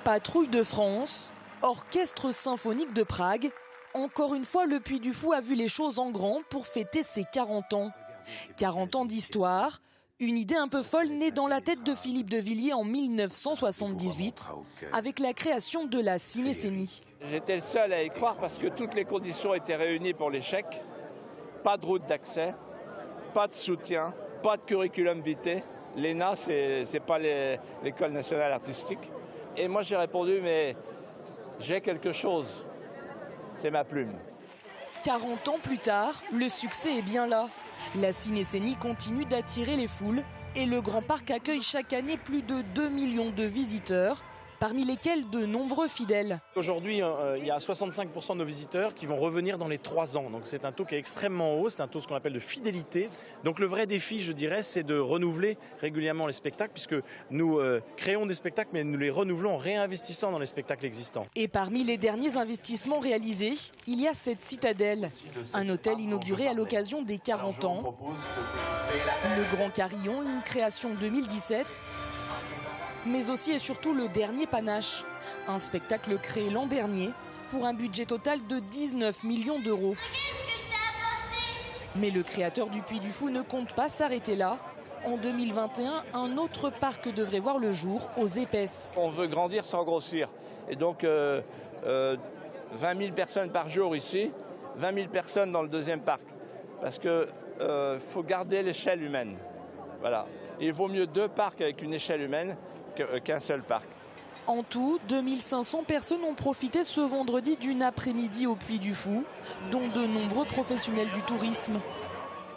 Patrouille de France, Orchestre symphonique de Prague. Encore une fois, le Puy du Fou a vu les choses en grand pour fêter ses 40 ans. 40 ans d'histoire, une idée un peu folle née dans la tête de Philippe de Villiers en 1978, avec la création de la Cinécénie. J'étais le seul à y croire parce que toutes les conditions étaient réunies pour l'échec. Pas de route d'accès, pas de soutien, pas de curriculum vitae. L'ENA, c'est pas l'école nationale artistique. Et moi j'ai répondu, mais j'ai quelque chose, c'est ma plume. 40 ans plus tard, le succès est bien là. La Cinécénie continue d'attirer les foules et le Grand Parc accueille chaque année plus de 2 millions de visiteurs, parmi lesquels de nombreux fidèles. Aujourd'hui, il y a 65% de nos visiteurs qui vont revenir dans les 3 ans. Donc c'est un taux qui est extrêmement haut, c'est un taux ce qu'on appelle de fidélité. Donc le vrai défi, je dirais, c'est de renouveler régulièrement les spectacles, puisque nous créons des spectacles, mais nous les renouvelons en réinvestissant dans les spectacles existants. Et parmi les derniers investissements réalisés, il y a cette citadelle, un hôtel inauguré à l'occasion des 40 ans. Le Grand Carillon, une création 2017. Mais aussi et surtout le dernier Panache, un spectacle créé l'an dernier pour un budget total de 19 millions d'euros. Mais le créateur du Puy du Fou ne compte pas s'arrêter là. En 2021, un autre parc devrait voir le jour aux Épaisses. On veut grandir sans grossir. Et donc 20 000 personnes par jour ici, 20 000 personnes dans le deuxième parc. Parce qu'il faut garder l'échelle humaine. Voilà. Il vaut mieux 2 parcs avec une échelle humaine qu'un seul parc. En tout, 2500 personnes ont profité ce vendredi d'une après-midi au Puy du Fou, dont de nombreux professionnels du tourisme.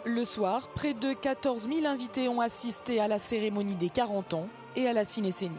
Le soir, près de 14 000 invités ont assisté à la cérémonie des 40 ans et à la Cinécénie.